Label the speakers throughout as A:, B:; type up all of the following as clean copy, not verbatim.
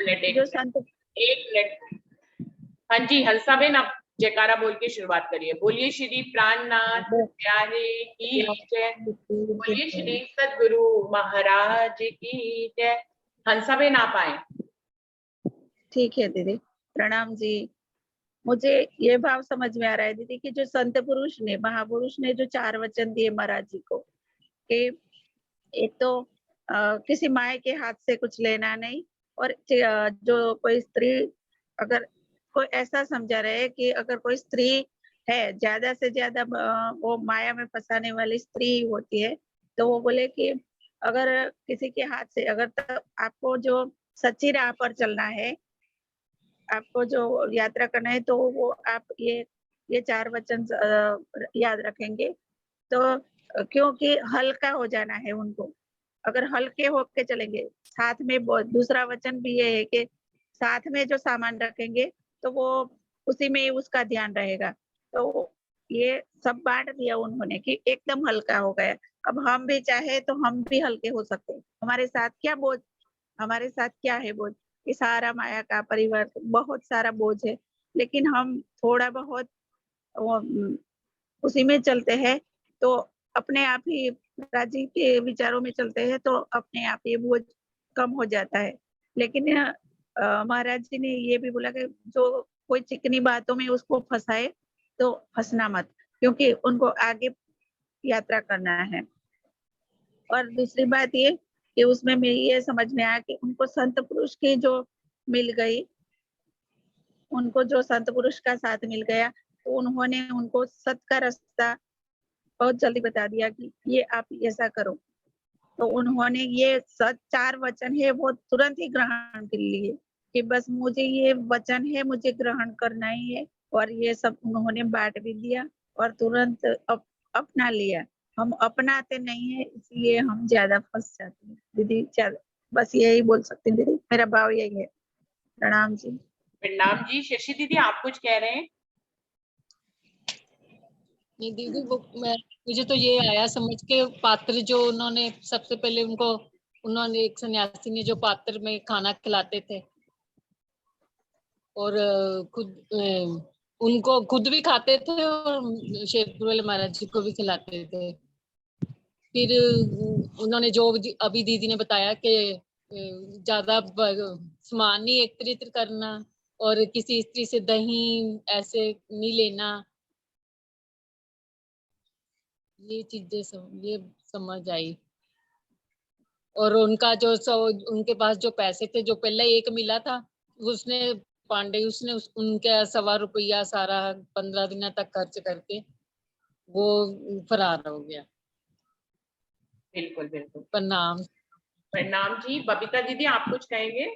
A: जो संत
B: एक मिनट। हाँ जी हंसाबेन, आप जयकारा बोल के शुरुआत करिए। बोलिए श्री प्राणनाथ प्यारे की जय, बोलिए श्री सद्गुरु महाराज की जय। हंसाबेन आप आए।
A: ठीक है दीदी, प्रणाम जी। मुझे ये भाव समझ में आ रहा है दीदी कि जो संत पुरुष ने, महापुरुष ने जो 4 वचन दिए महाराज जी को, कि एक तो किसी माय के हाथ से कुछ लेना नहीं, और जो कोई स्त्री, अगर कोई ऐसा समझा रहे कि अगर कोई स्त्री है, ज्यादा से ज्यादा वो माया में फंसाने वाली स्त्री होती है, तो वो बोले कि अगर किसी के हाथ से, अगर तो आपको जो सच्ची राह पर चलना है, आपको जो यात्रा करना है, तो वो आप ये 4 वचन याद रखेंगे तो, क्योंकि हल्का हो जाना है उनको। अगर हल्के होके चलेंगे, साथ में दूसरा वचन भी ये है कि साथ में जो सामान रखेंगे तो वो उसी में ही उसका ध्यान रहेगा। तो ये सब बांट दिया उन्होंने कि एकदम हल्का हो गया। अब हम भी चाहे तो हम भी हल्के हो सकते हैं। हमारे साथ क्या बोझ, हमारे साथ क्या है बोझ, ये सारा माया का परिवार, बहुत सारा बोझ है, लेकिन हम थोड़ा बहुत उसी में चलते हैं तो अपने आप ही राजी के विचारों में चलते हैं तो अपने आप ये बोझ कम हो जाता है। लेकिन महाराज जी ने ये भी बोला कि जो कोई चिकनी बातों में उसको फंसाए तो फंसना मत, क्योंकि उनको आगे यात्रा करना है। और दूसरी बात ये कि उसमें मेरी ये समझ में आया कि उनको संत पुरुष की जो मिल गई, उनको जो संत पुरुष का साथ मिल गया, तो उन्होंने उनको सत का रास्ता बहुत जल्दी बता दिया कि ये आप ऐसा करो। तो उन्होंने ये 4 वचन है वो तुरंत ही ग्रहण कर लिए कि बस मुझे ये वचन है, मुझे ग्रहण करना ही है। और ये सब उन्होंने बांट भी दिया और तुरंत अपना लिया। हम अपनाते नहीं है, इसलिए हम ज्यादा फंस जाते हैं दीदी। बस यही बोल सकती हूँ दीदी, मेरा भाव यही है। प्रणाम जी।
B: प्रणाम जी। शशि दीदी आप कुछ कह रहे हैं?
C: नहीं दीदी, वो मुझे तो ये आया समझ के, पात्र जो उन्होंने सबसे पहले उन्होंने एक सन्यासी ने जो पात्र में खाना खिलाते थे और उनको खुद भी खाते थे और शेरपुर वाले महाराज जी को भी खिलाते थे। फिर उन्होंने जो अभी दीदी ने बताया कि ज्यादा सामान नहीं एकत्रित करना और किसी स्त्री से दही ऐसे नहीं लेना, ये चीजें ये समझ आई। और उनका जो उनके पास जो पैसे थे, जो पहले एक मिला था, उसने उनके 1.25 रुपया सारा 15 दिन तक खर्च करके वो फरार हो गया।
B: बिल्कुल बिल्कुल।
C: प्रणाम।
B: प्रणाम जी। बबीता दीदी आप कुछ कहेंगे?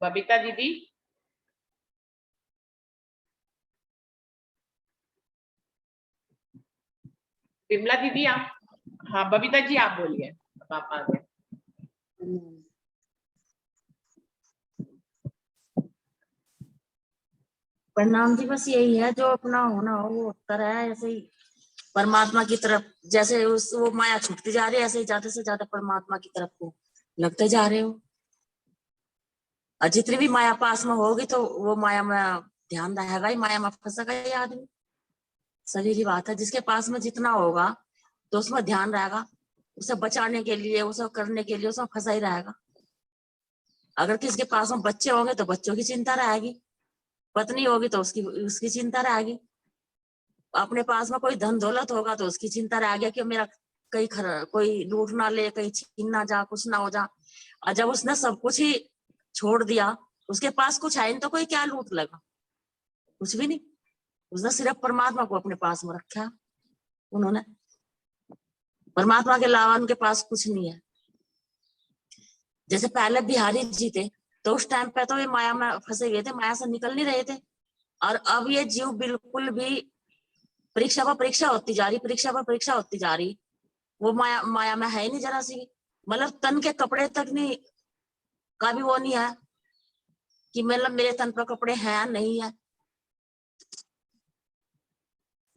B: बबीता दीदी। विमला दीदी आप? हाँ बबीता जी आप बोलिए, आप आ गए।
D: प्रणाम जी। बस यही है, जो अपना होना हो वो होता रहा है, ऐसे ही परमात्मा की तरफ जैसे वो माया छूटती जा रही है, ऐसे ही ज्यादा से ज्यादा परमात्मा की तरफ को लगते जा रहे हो। और जितनी भी माया पास में होगी तो वो माया में ध्यान रहेगा ही, माया में फंसेगा ही आदमी। सभी की बात है, जिसके पास में जितना होगा तो उसमें ध्यान रहेगा, उसे बचाने के लिए, उसे करने के लिए उसमें फंसा ही रहेगा। अगर किसके पास में बच्चे होंगे तो बच्चों की चिंता रहेगी, पत्नी होगी तो उसकी चिंता रहेगी, अपने पास में कोई धन दौलत होगा तो उसकी चिंता रह गया कि मेरा कोई लूट ना ले, कहीं छीन ना जा, कुछ ना हो जा। और जब उसने सब कुछ ही छोड़ दिया, उसके पास कुछ है नहीं तो कोई क्या लूट लेगा? कुछ भी नहीं। उसने सिर्फ परमात्मा को अपने पास में रखा। उन्होंने परमात्मा के अलावा उनके पास कुछ नहीं है। जैसे पहले बिहारी जी थे तो उस टाइम पे तो ये माया में फंसे हुए थे, माया से निकल नहीं रहे थे। और अब ये जीव बिल्कुल भी परीक्षा पर परीक्षा होती जा रही, परीक्षा पर परीक्षा होती जा रही। वो माया में है ही नहीं जरा सी। मतलब तन के कपड़े तक नहीं का भी वो नहीं है कि मतलब मेरे तन पर कपड़े हैं नहीं है।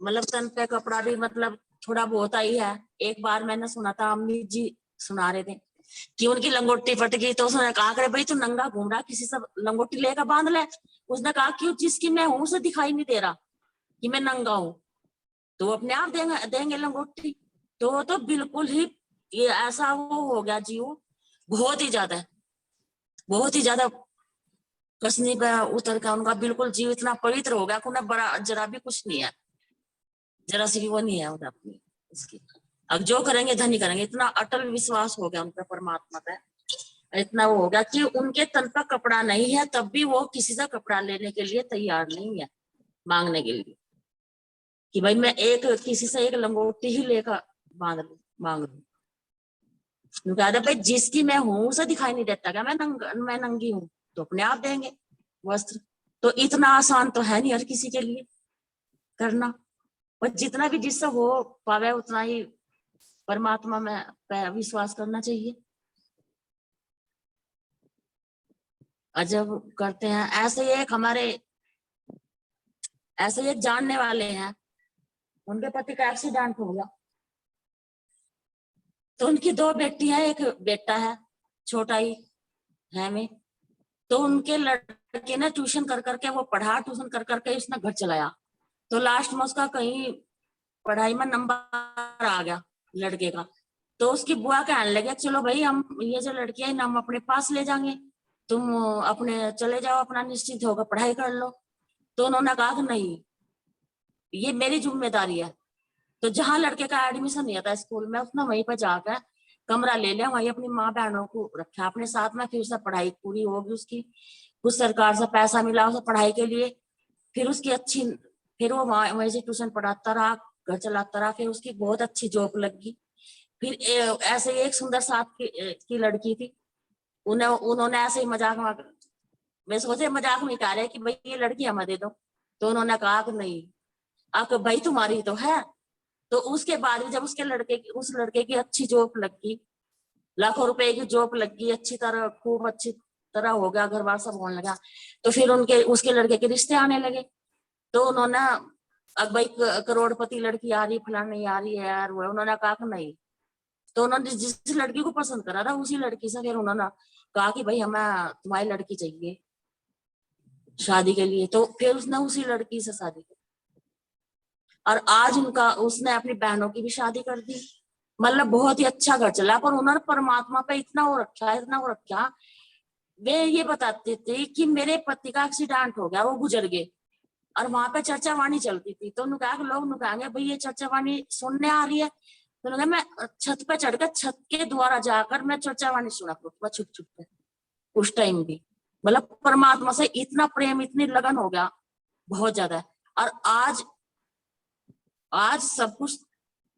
D: मतलब तन पे कपड़ा भी मतलब थोड़ा बहुत आई है। एक बार मैंने सुना था, अम्मी जी सुना रहे थे कि उनकी लंगोटी फट गई, तो उसने कहा करे भाई तू नंगा घूम रहा, किसी से लंगोटी लेकर बांध ले। उसने कहा क्यों, जिसकी मैं हूं उसे दिखाई नहीं दे रहा कि मैं नंगा हूं, तो अपने आप देंगे लंगोटी। तो बिल्कुल ही ये ऐसा वो हो गया जीव, बहुत ही ज्यादा कसनी पे उतर का उनका बिल्कुल जीव इतना पवित्र हो गया कि उन्हें बड़ा जरा भी कुछ नहीं है, जरा सी भी वो नहीं है उन्हें अपनी इसकी। अब जो करेंगे धनी करेंगे, इतना अटल विश्वास हो गया उन पर परमात्मा पे, इतना वो हो गया कि उनके तन पर कपड़ा नहीं है तब भी वो किसी से कपड़ा लेने के लिए तैयार नहीं है, मांगने के लिए कि भाई मैं एक किसी से एक लंगोटी ही लेकर मांग लू। कहते भाई जिसकी मैं हूं उसे दिखाई नहीं देता क्या मैं नंगी हूं, तो अपने आप देंगे वस्त्र। तो इतना आसान तो है नहीं हर किसी के लिए करना, पर जितना भी जिससे हो पावे उतना ही परमात्मा में विश्वास करना चाहिए। अजब करते हैं। ऐसे एक जानने वाले हैं, उनके पति का एक्सीडेंट हो गया, तो उनकी 2 बेटी है, एक बेटा है, छोटा ही है में। तो उनके लड़के ने ट्यूशन कर करके वो पढ़ा, ट्यूशन कर करके उसने घर चलाया, तो लास्ट में उसका कहीं पढ़ाई में नंबर आ गया लड़के का। तो उसकी बुआ कहने लगे चलो भाई हम ये जो लड़की है ना हम अपने पास ले जाएंगे, तुम अपने चले जाओ, अपना निश्चित होकर पढ़ाई कर लो। तो उन्होंने कहा कि नहीं, ये मेरी जिम्मेदारी है। तो जहां लड़के का एडमिशन नहीं था स्कूल में, उसने वहीं पर जाकर कमरा ले लिया, वहीं अपनी माँ बहनों को रखा अपने साथ में। फिर उससे पढ़ाई पूरी होगी उसकी, कुछ सरकार से पैसा मिला उसे पढ़ाई के लिए। फिर उसकी अच्छी, फिर वो वहीं से ट्यूशन पढ़ाता रहा, घर चलाता रहा, फिर उसकी बहुत अच्छी जॉब लगी। फिर ऐसे ही एक सुंदर साथ की लड़की थी, उन्होंने ऐसे ही मजाक मैं सोचे मजाक में कह रहे कि भाई ये लड़की हमें दे दो। तो उन्होंने कहा कि नहीं, आप भाई तुम्हारी तो है। तो उसके बाद भी जब उस लड़के की अच्छी जॉब लगी, लाखों रुपए की जॉब लगी, अच्छी तरह खूब अच्छी तरह हो गया, घर बार सब होने लगा, तो फिर उसके लड़के के रिश्ते आने लगे। तो उन्होंने अब भाई करोड़पति लड़की आ रही, फलानी आ रही है यार, वो उन्होंने कहा कि नहीं। तो उन्होंने जिस लड़की को पसंद करा था उसी लड़की से फिर उन्होंने कहा कि भाई हमें तुम्हारी लड़की चाहिए शादी के लिए। तो फिर उसने उसी लड़की से शादी की, और आज उसने अपनी बहनों की भी शादी कर दी। मतलब बहुत ही अच्छा घर चला, पर उन्होंने परमात्मा पे इतना वो रखा। वे ये बताते थे कि मेरे पति का एक्सीडेंट हो गया, वो गुजर गए, और वहां पे चर्चा वाणी चलती थी। तो उन्होंने कहा लोग कहेंगे भाई ये चर्चा वाणी सुनने आ रही है, तो उन्होंने मैं छत पे चढ़कर छत के द्वारा जाकर मैं चर्चा वाणी सुना करूँ छुप छुप के उस टाइम भी। मतलब परमात्मा से इतना प्रेम, इतनी लगन हो गया, बहुत ज्यादा। और आज सब कुछ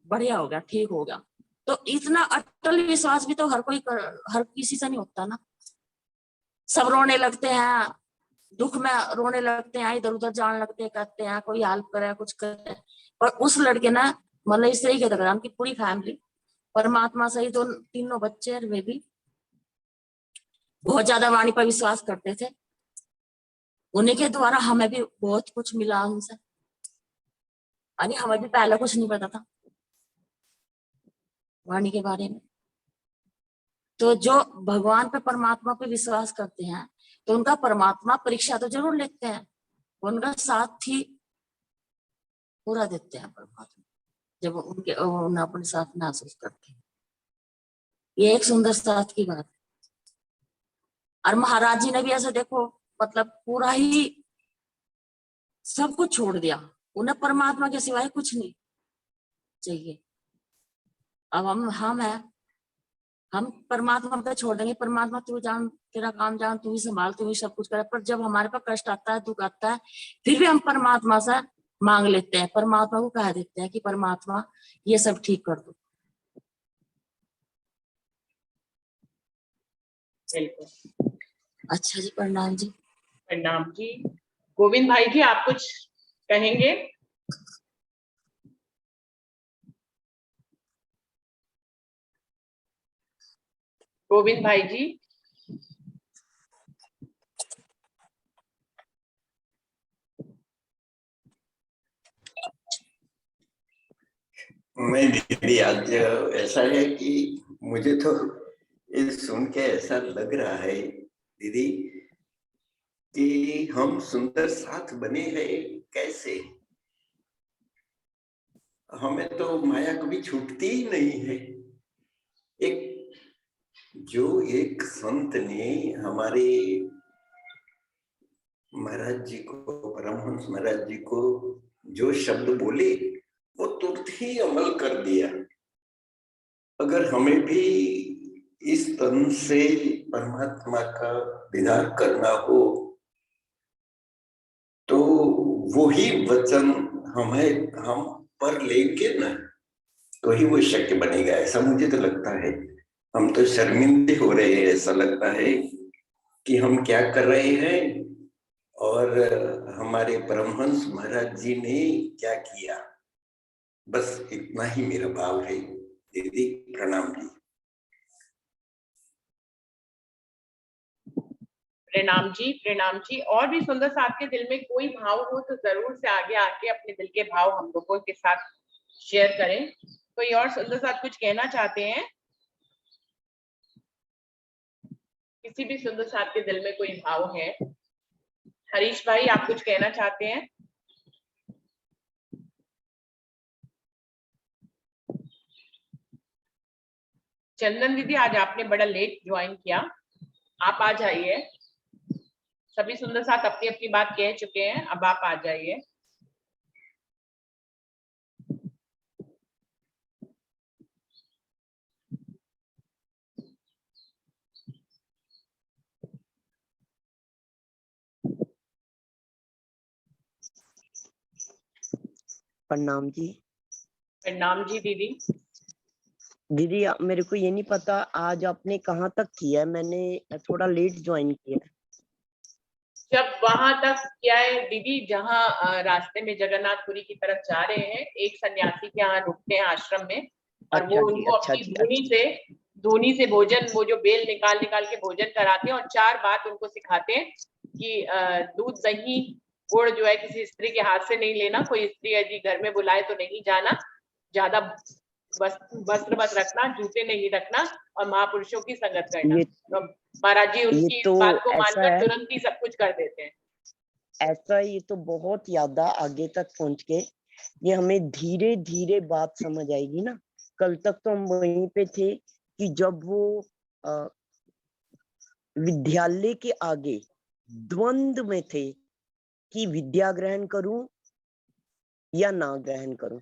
D: बढ़िया हो गया, ठीक हो गया। तो इतना अटल विश्वास भी तो हर किसी से नहीं होता ना। सब रोने लगते हैं, दुख में रोने लगते हैं, इधर उधर जाने लगते हैं, कहते हैं कोई हेल्प करे कुछ करे। पर उस लड़के ने मतलब इस तरीके से करा, उनकी पूरी फैमिली परमात्मा से ही, तो 3 बच्चे वे भी बहुत ज्यादा वाणी पर विश्वास करते थे। उन्हीं के द्वारा हमें भी बहुत कुछ मिला उनसे, यानी हमें भी पहले कुछ नहीं पता था वाणी के बारे में। तो जो भगवान पे परमात्मा पे विश्वास करते हैं, तो उनका परमात्मा परीक्षा तो जरूर लेते हैं, उनका साथ ही पूरा देते हैं परमात्मा, जब उन्हें अपने साथ महसूस करते हैं। ये एक सुंदर साथ की बात है। और महाराज जी ने भी ऐसा देखो, मतलब पूरा ही सब कुछ छोड़ दिया, उन्हें परमात्मा के सिवाय कुछ नहीं चाहिए। अब हम हैं, हम परमात्मा पे छोड़ देंगे, परमात्मा तू जान, तेरा काम जान, तू ही संभाल, तू ही सब कुछ करे। पर जब हमारे पास कष्ट आता है, दुख आता है, फिर भी हम परमात्मा से मांग लेते हैं, परमात्मा को कह देते हैं कि परमात्मा ये सब ठीक कर दो।
B: बिल्कुल।
D: अच्छा जी, प्रणाम जी।
B: प्रणाम जी। गोविंद भाई जी, आप कुछ कहेंगे? गोविंद भाई जी।
E: मैं दीदी आज ऐसा है कि मुझे तो ये सुन के ऐसा लग रहा है दीदी कि हम सुंदर साथ बने हैं कैसे। हमें तो माया कभी छूटती ही नहीं है। एक संत ने हमारे महाराज जी को, परमहंस महाराज जी को जो शब्द बोले वो तुरंत ही अमल कर दिया। अगर हमें भी इस तन से परमात्मा का दीदार करना हो तो वही वचन हम पर लेके ना तो ही वो शक्य बनेगा, ऐसा मुझे तो लगता है। हम तो शर्मिंदे हो रहे हैं, ऐसा लगता है कि हम क्या कर रहे हैं और हमारे परमहंस महाराज जी ने क्या किया। बस इतना ही मेरा भाव है दीदी। प्रणाम जी।
B: प्रणाम जी, प्रणाम जी। और भी सुंदर साथ के दिल में कोई भाव हो तो जरूर से आगे आके अपने दिल के भाव हम लोगों के साथ शेयर करें। कोई और सुंदर साथ कुछ कहना चाहते हैं? किसी भी सुंदर साथ के दिल में कोई भाव है? हरीश भाई, आप कुछ कहना चाहते हैं? चंदन दीदी, आज आपने बड़ा लेट ज्वाइन किया, आप आ जाइए। सभी सुंदर साथ अपनी अपनी बात कह चुके हैं, अब आप आ जाइए।
F: प्रणाम जी।
B: प्रणाम जी दीदी।
F: दीदी मेरे को ये नहीं पता आज आपने कहाँ तक किया है, मैंने थोड़ा लेट ज्वाइन किया है।
B: जब वहां तक क्या है दीदी, जहाँ रास्ते में जगन्नाथपुरी की तरफ जा रहे हैं, एक सन्यासी के यहाँ रुकते हैं आश्रम में, और
F: अच्छा
B: वो
F: जी,
B: उनको
F: अच्छा
B: अपनी
F: जी,
B: धूनी से भोजन, वो जो बेल निकाल निकाल के भोजन कराते हैं, और 4 बात उनको सिखाते हैं कि दूध, दही, गुड़ जो है किसी स्त्री के हाथ से नहीं लेना, कोई स्त्री यदि घर में बुलाए तो नहीं जाना, ज्यादा वस्त्र मत रखना, जूते नहीं रखना, और महापुरुषों की संगत करना। तो महाराज जी
F: ये
B: उनकी
F: तो
B: बात को
F: ऐसा
B: मानकर
F: है,
B: तुरंत ही सब कुछ कर देते हैं।
F: ऐसा ये तो बहुत यादा आगे तक पहुंच के ये हमें धीरे धीरे बात समझ आएगी ना। कल तक तो हम वहीं पे थे कि जब वो विद्यालय के आगे द्वंद में थे कि विद्या ग्रहण करूं या ना ग्रहण करूं।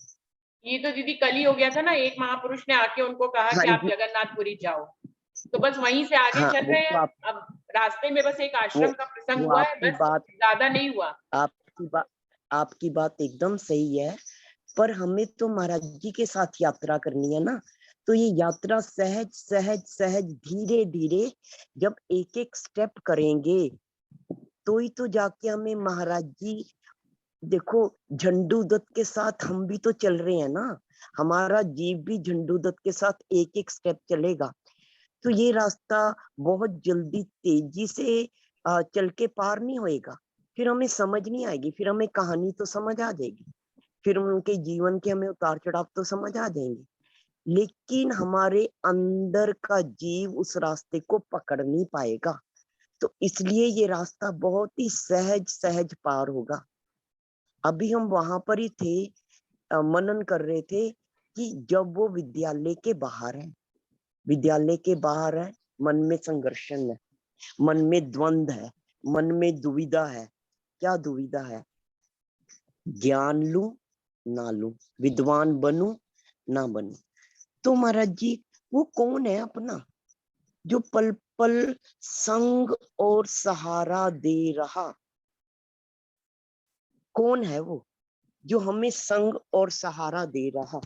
B: ये तो दीदी कल ही हो गया था ना, एक महापुरुष ने आके उनको कहा
F: हाँ
B: कि आप जगन्नाथपुरी जाओ, तो बस वहीं से आगे
F: हाँ,
B: चल
F: वो
B: रहे
F: तो
B: हैं। अब रास्ते में बस एक आश्रम का प्रसंग
F: वो
B: हुआ है,
F: आपकी
B: बस
F: बात
B: ज्यादा नहीं हुआ।
F: आपकी बात एकदम सही है, पर हमें तो महाराज जी के साथ यात्रा करनी है ना। तो ये यात्रा सहज सहज सहज धीरे धीरे जब एक एक स्टेप करेंगे तो ही तो जाके हमें महाराज जी, देखो झंडू दत्त के साथ हम भी तो चल रहे हैं ना, हमारा जीव भी झंडू दत्त के साथ एक एक स्टेप चलेगा। तो ये रास्ता बहुत जल्दी तेजी से चल के पार नहीं होएगा, फिर हमें समझ नहीं आएगी, फिर हमें कहानी तो समझ आ जाएगी, फिर उनके जीवन के हमें उतार चढ़ाव तो समझ आ जाएंगे, लेकिन हमारे अंदर का जीव उस रास्ते को पकड़ नहीं पाएगा। तो इसलिए ये रास्ता बहुत ही सहज सहज पार होगा। अभी हम वहां पर ही थे, मनन कर रहे थे कि जब वो विद्यालय के बाहर है, विद्यालय के बाहर है, मन में संघर्षण है, मन में द्वंद है, मन में दुविधा है। क्या दुविधा है? ज्ञान लूं ना लूं, विद्वान बनूं ना बनूं। तो महाराज जी वो कौन है अपना जो पल पल संग और सहारा दे रहा? कौन है वो जो हमें संग और सहारा दे रहा?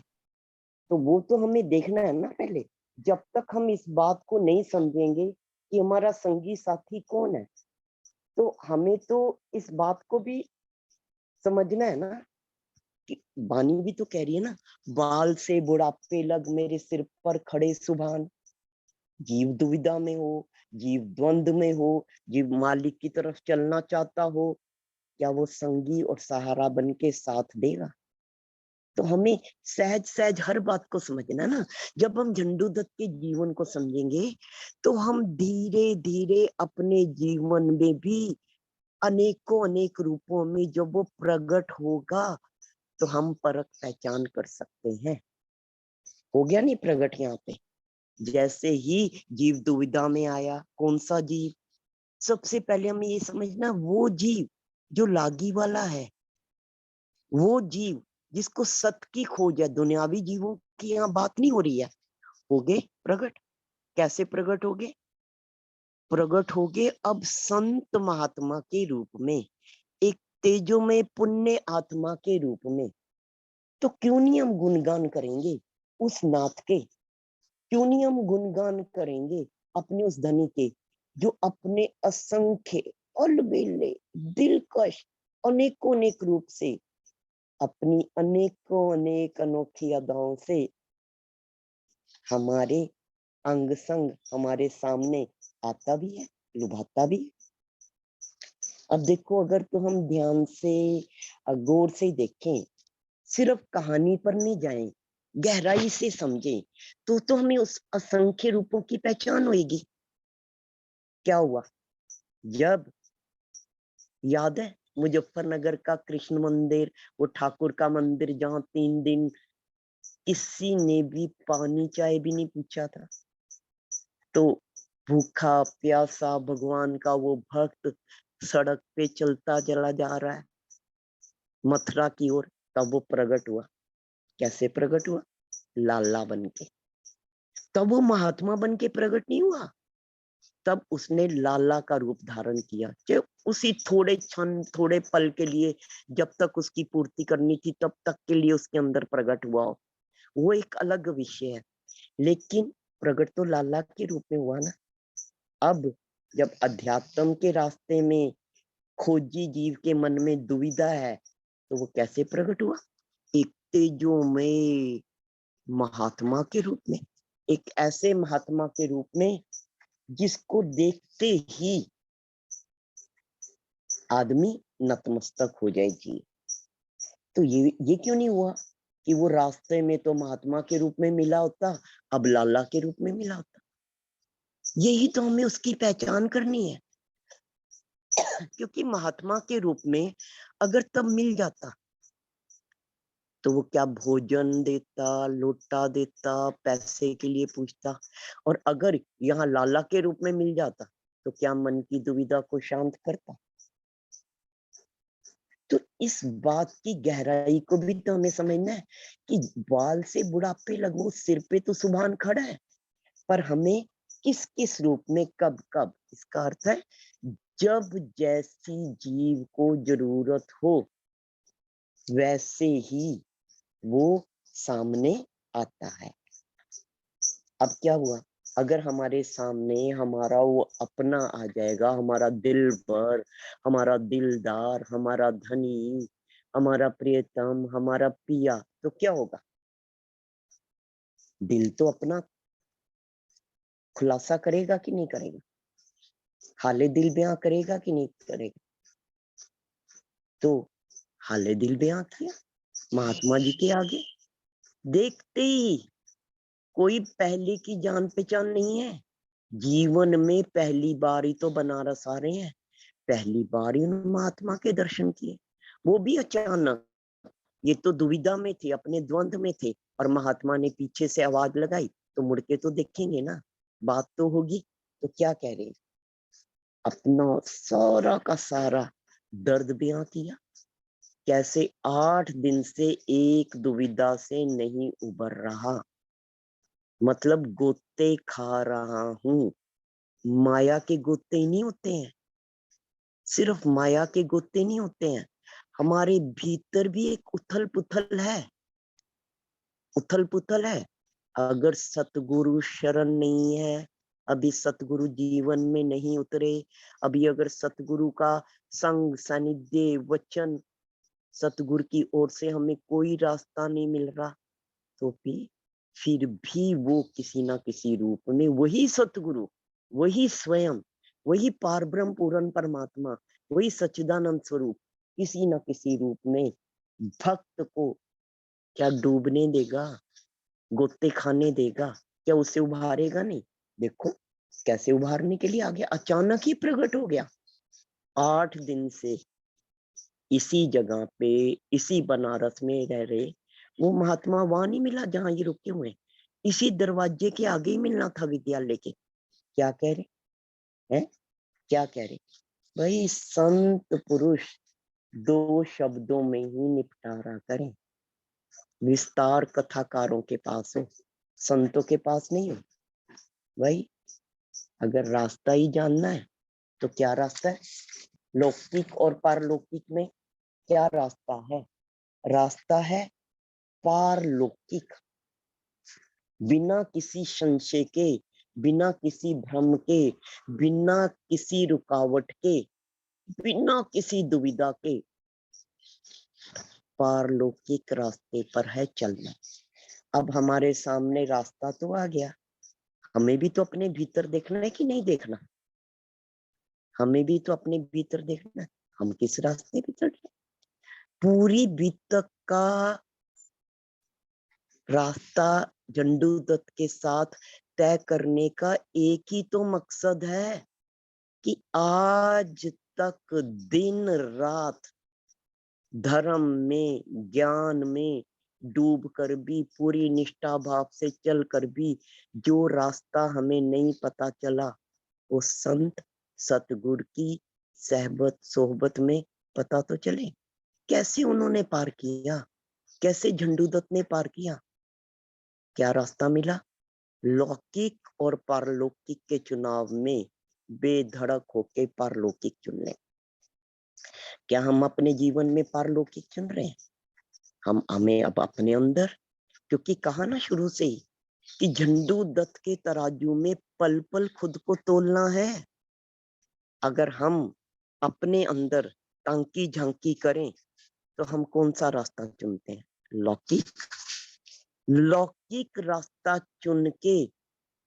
F: तो वो तो हमें देखना है ना पहले। जब तक हम इस बात को नहीं समझेंगे कि हमारा संगी साथी कौन है, तो हमें तो इस बात को भी समझना है ना कि वाणी भी तो कह रही है ना, बाल से बुढ़ापे लग मेरे सिर पर खड़े सुभान। जीव दुविधा में हो, जीव द्वंद में हो, जीव मालिक की तरफ चलना चाहता हो, क्या वो संगी और सहारा बन के साथ देगा? तो हमें सहज सहज हर बात को समझना ना। जब हम झंडू दत्त के जीवन को समझेंगे तो हम धीरे धीरे अपने जीवन में भी अनेकों अनेक रूपों में जब वो प्रकट होगा तो हम परख पहचान कर सकते हैं। हो गया नहीं प्रकट यहाँ पे? जैसे ही जीव दुविधा में आया, कौन सा जीव? सबसे पहले हमें ये समझना, वो जीव जो लागी वाला है, वो जीव जिसको सत्य की खोज है। दुनियावी जीवों की यहाँ बात नहीं हो रही है। हो गए प्रकट। कैसे प्रकट हो गए? प्रकट हो गए अब संत महात्मा के रूप में, एक तेजोमय पुण्य आत्मा के रूप में। तो क्यों नहीं हम गुणगान करेंगे उस नाथ के? क्यों नहीं हम गुणगान करेंगे अपने उस धनी के, जो अपने असंख्य अलबेले दिलकश अनेकों अनेक रूप से, अपनी अनेकों अनेक अनोखी अदाओं से हमारे अंग संग हमारे सामने आता भी है, लुभाता भी है। अब देखो, अगर तो हम ध्यान से गौर से देखें, सिर्फ कहानी पर नहीं जाएं, गहराई से समझें, तो हमें उस असंख्य रूपों की पहचान होगी। क्या हुआ? जब याद है मुजफ्फरनगर का कृष्ण मंदिर, वो ठाकुर का मंदिर, जहां 3 दिन किसी ने भी पानी चाय भी नहीं पूछा था, तो भूखा प्यासा भगवान का वो भक्त सड़क पे चलता चला जा रहा है मथुरा की ओर, तब वो प्रकट हुआ। कैसे प्रकट हुआ? लाला बन के। तब वो महात्मा बन के प्रकट नहीं हुआ, तब उसने लाला का रूप धारण किया। चाहे उसी थोड़े क्षण थोड़े पल के लिए, जब तक उसकी पूर्ति करनी थी तब तक के लिए उसके अंदर प्रकट हुआ हो, वो एक अलग विषय है। लेकिन प्रकट तो लाला के रूप में हुआ ना। अब जब अध्यात्म के रास्ते में खोजी जीव के मन में दुविधा है, तो वो कैसे प्रकट हुआ? एक तेजोमय महात्मा के रूप में, एक ऐसे महात्मा के रूप में जिसको देखते ही आदमी नतमस्तक हो जाए जी। तो ये क्यों नहीं हुआ कि वो रास्ते में तो महात्मा के रूप में मिला होता, अब लाला के रूप में मिला होता? यही तो हमें उसकी पहचान करनी है। क्योंकि महात्मा के रूप में अगर तब मिल जाता तो वो क्या भोजन देता, लोटा देता, पैसे के लिए पूछता? और अगर यहाँ लाला के रूप में मिल जाता तो क्या मन की दुविधा को शांत करता? तो इस बात की गहराई को भी तो हमें समझना है कि बाल से बुढ़ापे लगो, सिर पे तो सुभान खड़ा है, पर हमें किस किस रूप में कब कब, इसका अर्थ है जब जैसी जीव को जरूरत हो वैसे ही वो सामने आता है। अब क्या हुआ? अगर हमारे सामने हमारा वो अपना आ जाएगा, हमारा दिल भर, हमारा दिलदार, हमारा धनी, हमारा प्रियतम, हमारा पिया, तो क्या होगा? दिल तो अपना खुलासा करेगा कि नहीं करेगा? हाले दिल बयां करेगा कि नहीं करेगा? तो हाले दिल बयां किया महात्मा जी के आगे। देखते ही, कोई पहले की जान पहचान नहीं है, जीवन में पहली बार ही तो बनारस आ रहे हैं, पहली बार ही उन्होंने महात्मा के दर्शन किए, वो भी अचानक। ये तो दुविधा में थे, अपने द्वंद में थे, और महात्मा ने पीछे से आवाज लगाई तो मुड़ के तो देखेंगे ना, बात तो होगी। तो क्या कह रहे हैं? अपना सारा का सारा दर्द बयां किया, कैसे 8 दिन से एक दुविधा से नहीं उबर रहा, मतलब गोते खा रहा हूं। माया के गोते ही नहीं होते हैं, सिर्फ माया के गोते नहीं होते हैं, हमारे भीतर भी एक उथल पुथल है, उथल पुथल है। अगर सतगुरु शरण नहीं है, अभी सतगुरु जीवन में नहीं उतरे, अभी अगर सतगुरु का संग सानिध्य वचन, सतगुरु की ओर से हमें कोई रास्ता नहीं मिल रहा, तो फिर भी वो किसी ना किसी रूप में वही सतगुरु, वही स्वयं, वही पारब्रह्म पूर्ण परमात्मा, वही सच्चिदानंद स्वरूप किसी ना किसी रूप में भक्त को क्या डूबने देगा, गोते खाने देगा, क्या उसे उभारेगा? नहीं। देखो कैसे उभारने के लिए आ गया, अचानक ही प्रकट हो गया। 8 दिन से इसी जगह पे, इसी बनारस में रह रहे वो महात्मा वहां नहीं मिला जहां ये रुके हुए, इसी दरवाजे के आगे ही मिलना था विद्यालय के। क्या कह रहे हैं, क्या कह रहे भाई, संत पुरुष 2 शब्दों में ही निपटारा करें। विस्तार कथाकारों के पास हो, संतों के पास नहीं हो। भाई अगर रास्ता ही जानना है तो क्या रास्ता है? लौकिक और पारलौकिक में क्या रास्ता है? रास्ता है पारलौकिक। बिना किसी संशय के, बिना किसी भ्रम के, बिना किसी रुकावट के, बिना किसी दुविधा के पारलौकिक रास्ते पर है चलना। अब हमारे सामने रास्ता तो आ गया, हमें भी तो अपने भीतर देखना है कि नहीं देखना? हमें भी तो अपने भीतर देखना है, हम किस रास्ते पे चल रहे? पूरी बीतक का रास्ता झंडू दत्त के साथ तय करने का एक ही तो मकसद है कि आज तक दिन रात धर्म में, ज्ञान में डूब कर भी, पूरी निष्ठा भाव से चल कर भी जो रास्ता हमें नहीं पता चला, वो संत सतगुरु की सहबत सोहबत में पता तो चले। कैसे उन्होंने पार किया, कैसे झंडू दत्त ने पार किया? क्या रास्ता मिला? लौकिक और पारलौकिक के चुनाव में बेधड़क होके पारलौकिक चुन लें। क्या हम अपने जीवन में पारलौकिक चुन रहे हैं? हमें अब अपने अंदर, क्योंकि कहा ना शुरू से ही कि झंडू दत्त के तराजू में पल पल खुद को तोलना है। अगर हम अपने अंदर टांकी झांकी करें तो हम कौन सा रास्ता चुनते हैं? लौकिक। लौकिक रास्ता चुन के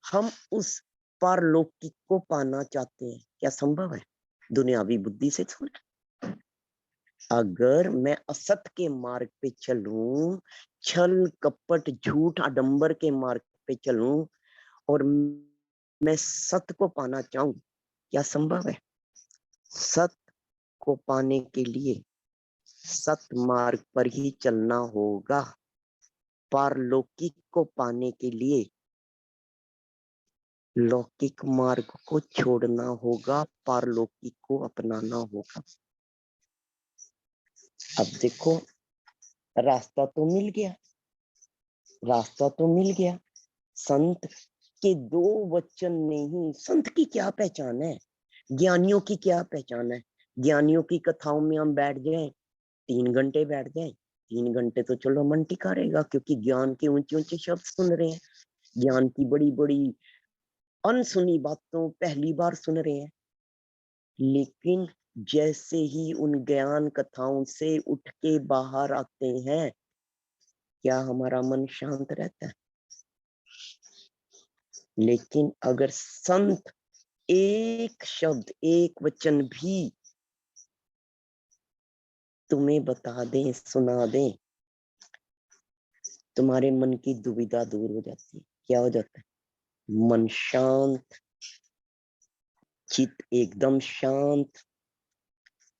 F: हम उस पारलौकिक को पाना चाहते हैं। क्या संभव है? दुनियावी बुद्धि से थोड़ा। अगर मैं असत के मार्ग पे चलूं, छल कपट झूठ आडंबर के मार्ग पे चलूं और मैं सत्य को पाना चाहूं, क्या संभव है? सत्य को पाने के लिए सत्य मार्ग पर ही चलना होगा। पारलौकिक को पाने के लिए लौकिक मार्ग को छोड़ना होगा, पारलौकिक को अपनाना होगा। अब देखो रास्ता तो मिल गया, रास्ता तो मिल गया। संत के 2 वचन ने ही, संत की क्या पहचान है, ज्ञानियों की क्या पहचान है? ज्ञानियों की कथाओं में हम बैठ जाएं, 3 घंटे बैठ जाएं, 3 घंटे तो चलो मन टिका रहेगा, क्योंकि ज्ञान के ऊंचे ऊंचे शब्द सुन रहे हैं, ज्ञान की बड़ी बड़ी अनसुनी बातों पहली बार सुन रहे हैं। लेकिन जैसे ही उन ज्ञान कथाओं से उठ के बाहर आते हैं, क्या हमारा मन शांत रहता है? लेकिन अगर संत एक शब्द, एक वचन भी तुम्हें बता दें, सुना दें, तुम्हारे मन की दुविधा दूर हो जाती है। क्या हो जाता है? मन शांत, चित्त एकदम शांत,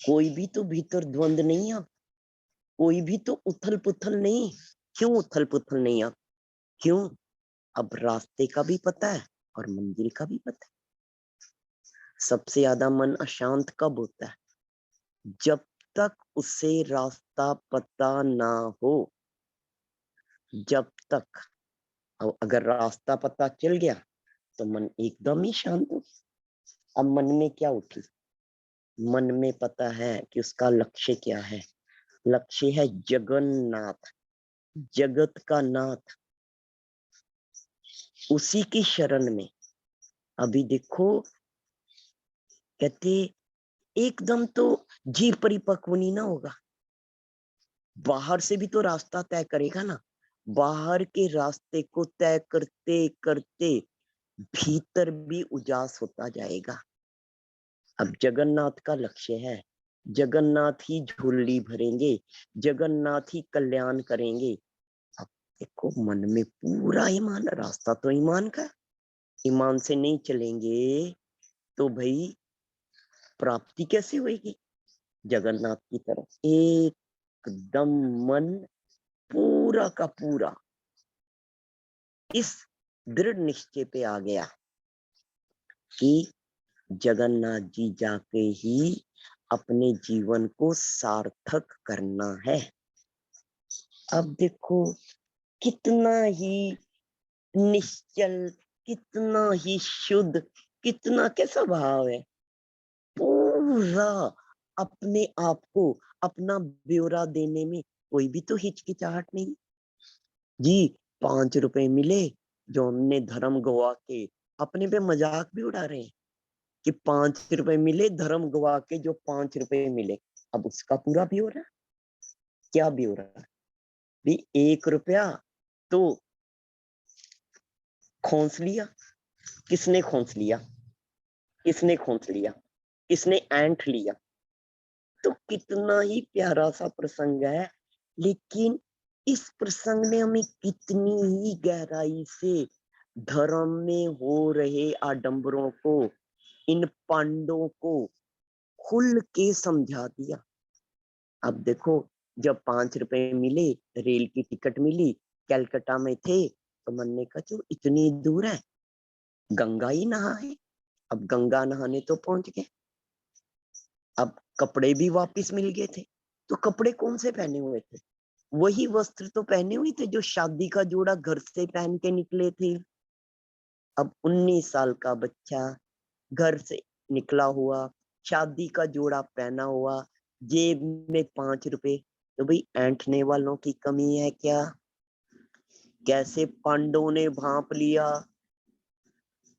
F: कोई भी तो भीतर द्वंद नहीं है, कोई भी तो उथल पुथल नहीं। क्यों उथल पुथल नहीं है? क्यों? अब रास्ते का भी पता है और मंजिल का भी पता है। सबसे ज्यादा मन अशांत कब होता है? जब तक उसे रास्ता पता ना हो। जब तक, अगर रास्ता पता चल गया तो मन एकदम ही शांत हो। अब मन में क्या उठी? मन में पता है कि उसका लक्ष्य क्या है। लक्ष्य है जगन्नाथ, जगत का नाथ, उसी की शरण में। अभी देखो कहते एकदम तो जीव परिपक्व नहीं ना होगा, बाहर से भी तो रास्ता तय करेगा ना। बाहर के रास्ते को तय करते करते भीतर भी उजास होता जाएगा। अब जगन्नाथ का लक्ष्य है, जगन्नाथ ही झोली भरेंगे, जगन्नाथ ही कल्याण करेंगे। देखो मन में पूरा ईमान, रास्ता तो ईमान का है। ईमान से नहीं चलेंगे तो भाई प्राप्ति कैसे होगी जगन्नाथ की तरफ। एकदम मन पूरा का पूरा इस दृढ़ निश्चय पे आ गया कि जगन्नाथ जी जाके ही अपने जीवन को सार्थक करना है। अब देखो कितना ही निश्चल, कितना ही शुद्ध, कितना कैसा भाव है। पूरा अपने आप को, अपना ब्यौरा देने में कोई भी तो हिचकिचाहट नहीं। जी 5 रुपए मिले जो हमने धर्म गवा के, अपने पे मजाक भी उड़ा रहे हैं कि 5 रुपए मिले धर्म गवा के, जो 5 रुपए मिले। अब उसका पूरा ब्यौरा, क्या ब्यौरा भी, 1 रुपया तो खोस लिया। किसने खोस लिया, किसने खोस लिया, किसने ऐंठ लिया। तो कितना ही प्यारा सा प्रसंग है, लेकिन इस प्रसंग ने हमें कितनी ही गहराई से धर्म में हो रहे आडंबरों को, इन पांडवों को खुल के समझा दिया। अब देखो जब 5 रुपए मिले, रेल की टिकट मिली, कलकत्ता में थे, तो मन ने कहा जो इतनी दूर है गंगा ही नहा है। अब गंगा नहाने तो पहुंच गए। अब कपड़े भी वापस मिल गए थे, तो कपड़े कौन से पहने हुए थे, वही वस्त्र तो पहने हुए थे जो शादी का जोड़ा घर से पहन के निकले थे। अब 19 साल का बच्चा घर से निकला हुआ, शादी का जोड़ा पहना हुआ, जेब में 5 रुपए, तो भाई ऐंठने वालों की कमी है क्या। कैसे पांडवों ने भांप लिया,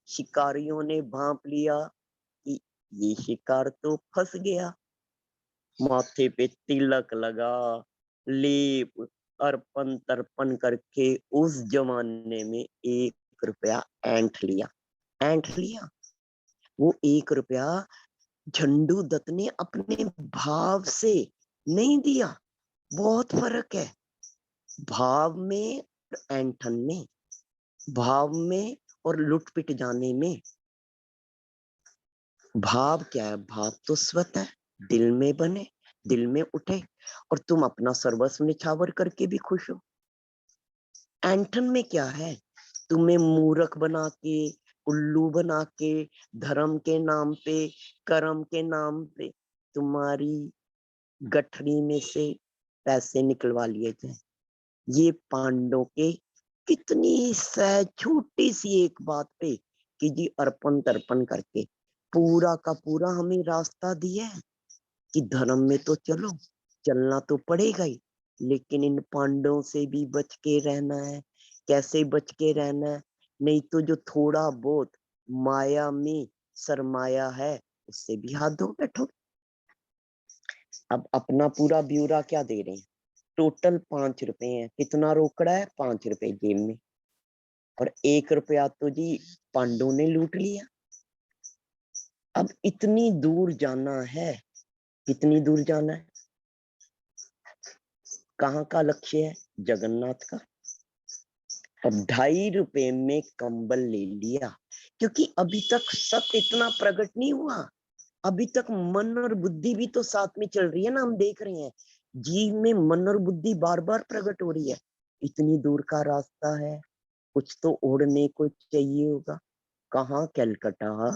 F: शिकारियों ने भांप लिया कि ये शिकार तो फंस गया। माथे पे तिलक लगा, लेप अर्पण तर्पण करके उस जमाने में 1 रुपया ऐंठ लिया, ऐंठ लिया। वो 1 रुपया झंडू दत्त ने अपने भाव से नहीं दिया। बहुत फर्क है भाव में और ऐंठन में, भाव में और लुट-पिट जाने में। भाव क्या है, भाव तो स्वतः है, दिल में बने, दिल में उठे, और तुम अपना सर्वस्व निछावर करके भी खुश हो। ऐंठन में क्या है, तुम्हें मूर्ख बना के, उल्लू बना के, धर्म के नाम पे, कर्म के नाम पे तुम्हारी गठरी में से पैसे निकलवा लिए थे। ये पांडवों के कितनी सहज छोटी सी एक बात पे कि जी अर्पण तर्पण करके पूरा का पूरा हमें रास्ता दिया है कि धर्म में तो चलो, चलना तो पड़ेगा ही, लेकिन इन पांडवों से भी बच के रहना है। कैसे बच के रहना है, नहीं तो जो थोड़ा बहुत माया में सरमाया है उससे भी हाथ धो बैठो। अब अपना पूरा ब्यौरा क्या दे रहे हैं, टोटल 5 रुपए है, कितना रोकड़ा है 5 रुपए जेब में, और 1 रुपया तो जी पांडवों ने लूट लिया। अब इतनी दूर जाना है, कितनी दूर जाना है, कहाँ का लक्ष्य है, जगन्नाथ का। अब 2.5 रुपए में कंबल ले लिया, क्योंकि अभी तक सत्य इतना प्रकट नहीं हुआ। अभी तक मन और बुद्धि भी तो साथ में चल रही है ना, हम देख रहे हैं जीव में मन और बुद्धि बार बार प्रकट हो रही है। इतनी दूर का रास्ता है, कुछ तो ओढ़ने को चाहिए होगा। कहाँ कलकत्ता,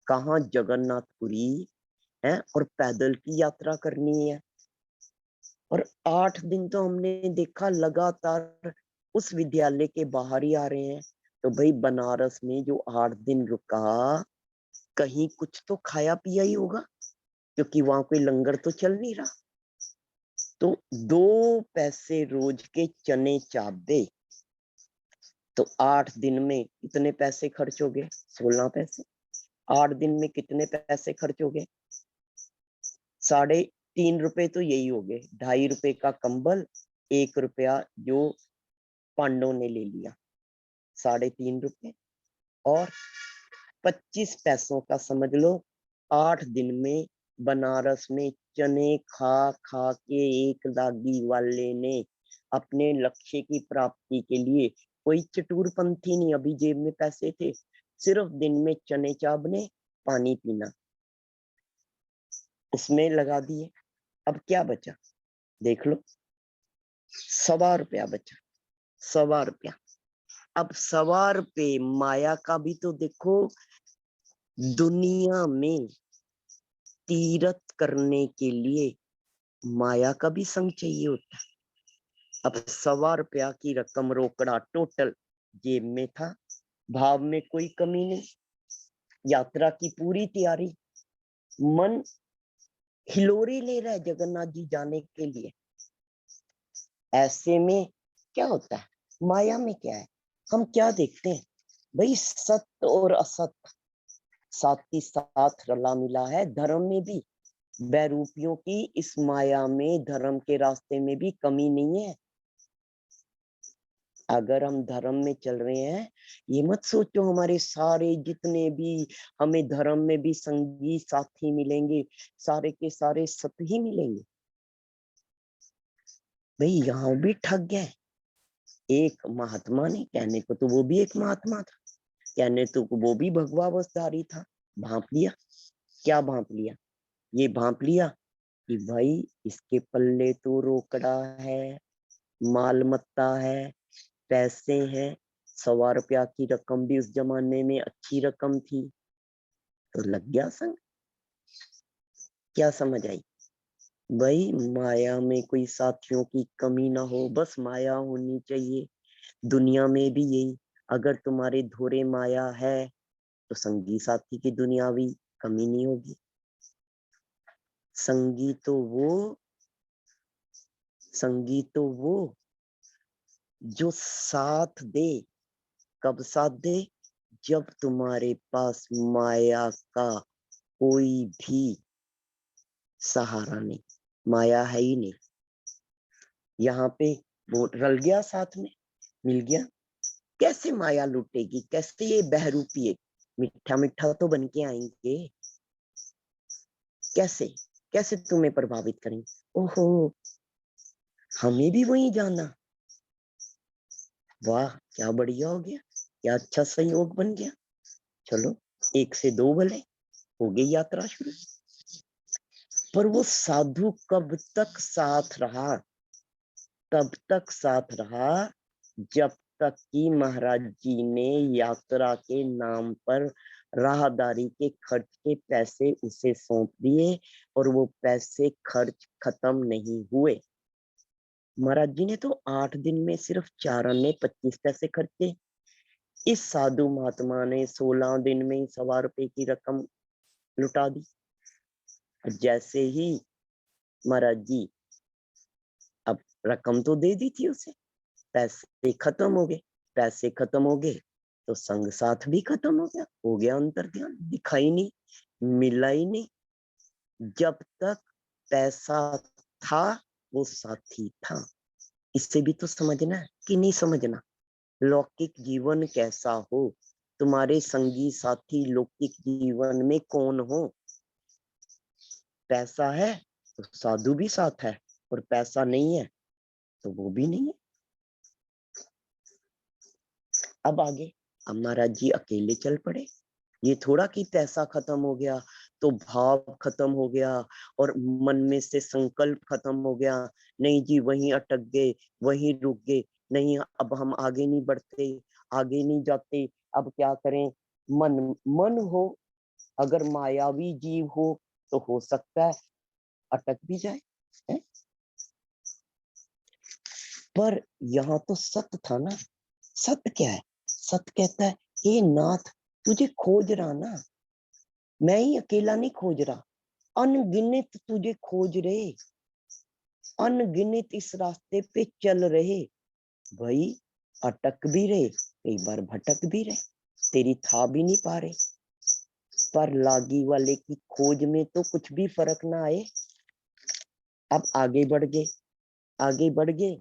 F: कहाँ जगन्नाथपुरी है, और पैदल की यात्रा करनी है। और 8 दिन तो हमने देखा लगातार उस विद्यालय के बाहर ही आ रहे हैं। तो भाई बनारस में जो 8 दिन रुका, कहीं कुछ तो खाया पिया ही होगा, क्योंकि वहां कोई लंगर तो चल नहीं रहा। तो 2 पैसे रोज के चने चाबे, तो 8 दिन में कितने पैसे खर्च हो गए, 16 पैसे। 8 दिन में कितने पैसे खर्च हो गए, 3.5 रुपए तो यही हो गए। 2.5 रुपए का कंबल, 1 रुपया जो पांडवों ने ले लिया, 3.5 रुपए, और 25 पैसों का समझ लो 8 दिन में बनारस में चने खा खा के एक दागी वाले ने अपने लक्ष्य की प्राप्ति के लिए। कोई चतुरपंथी नहीं, अभी जेब में पैसे थे, सिर्फ दिन में चने चावने, पानी पीना, उसमें लगा दिए। अब क्या बचा देख लो, 1.25 रुपया बचा, 1.25 रुपया। अब 1.25 रुपये माया का भी तो देखो, दुनिया में तीर्थ करने के लिए माया का भी संग चाहिए होता है। अब 1.25 रुपया की रकम रोकड़ा टोटल जेब में था, भाव में कोई कमी नहीं, यात्रा की पूरी तैयारी, मन हिलोरी ले रहा है जगन्नाथ जी जाने के लिए। ऐसे में क्या होता है, माया में क्या है, हम क्या देखते हैं भाई, सत्य और असत्य साथ ही साथ रला मिला है। धर्म में भी बैरूपियों की इस माया में, धर्म के रास्ते में भी कमी नहीं है। अगर हम धर्म में चल रहे हैं, ये मत सोचो हमारे सारे जितने भी हमें धर्म में भी संगी साथी मिलेंगे, सारे के सारे सत ही मिलेंगे। भाई यहाँ भी ठग गए। एक महात्मा ने, कहने को तो वो भी एक महात्मा था, कहने तो वो भी भगवावतारी था, भांप लिया। क्या भांप लिया? ये भांप लिया कि भाई इसके पल्ले तो रोकड़ा है, मालमत्ता है, पैसे हैं, 1.25 रुपया की रकम भी उस जमाने में अच्छी रकम थी, तो लग गया संग। क्या समझ आई? भाई माया में कोई साथियों की कमी ना हो, बस माया होनी चाहिए। दुनिया में भी यही, अगर तुम्हारे धोरे माया है तो संगी साथी की दुनियावी कमी नहीं होगी। संगी तो वो जो साथ दे। कब साथ दे? जब तुम्हारे पास माया का कोई भी सहारा नहीं, माया है ही नहीं। यहाँ पे वो रल गया, साथ में मिल गया, कैसे माया लुटेगी, कैसे ये बहरूपी मीठा मीठा तो बन के आएंगे, कैसे कैसे तुम्हें प्रभावित करेंगे। ओहो, हमें भी वहीं जाना, वाह क्या बढ़िया हो गया, क्या अच्छा संयोग बन गया। चलो 1 से 2 भले, हो गई यात्रा शुरू। पर वो साधु कब तक साथ रहा? तब तक साथ रहा जब तक कि महाराज जी ने यात्रा के नाम पर राहदारी के खर्च के पैसे उसे सौंप दिए, और वो पैसे खर्च खत्म नहीं हुए। महाराज जी ने तो 8 दिन में सिर्फ 4 आने 25 पैसे खर्चे। इस साधु महात्मा ने 16 दिन में ही 1.25 रुपए की रकम लुटा दी। जैसे ही महाराज जी, अब रकम तो दे दी थी उसे, पैसे खत्म हो गए। पैसे खत्म हो गए तो संग साथ भी खत्म हो गया अंतर ध्यान, दिखा ही नहीं, मिला ही नहीं। जब तक पैसा था वो साथी था। इससे भी तो समझना कि नहीं समझना, लौकिक जीवन कैसा हो, तुम्हारे संगी साथी लौकिक जीवन में कौन हो। पैसा है तो साधु भी साथ है, और पैसा नहीं है तो वो भी नहीं है। अब आगे, अब महाराज जी अकेले चल पड़े। ये थोड़ा कि पैसा खत्म हो गया तो भाव खत्म हो गया और मन में से संकल्प खत्म हो गया, नहीं जी वहीं अटक गए, वहीं रुक गए, नहीं अब हम आगे नहीं बढ़ते, आगे नहीं जाते, अब क्या करें। मन हो, अगर मायावी जीव हो तो हो सकता है अटक भी जाए है? पर यहाँ तो सत्य था ना। सत्य क्या है? सत्य कहता है हे नाथ, तुझे खोज रहा ना, मैं ही अकेला नहीं खोज रहा, अनगिनत तुझे खोज रहे, अनगिनत इस रास्ते पे चल रहे। भाई अटक भी रहे, कई बार भटक भी रहे, तेरी था भी नहीं पा रहे, पर लागी वाले की खोज में तो कुछ भी फर्क ना आए। अब आगे बढ़ गए, आगे बढ़ गए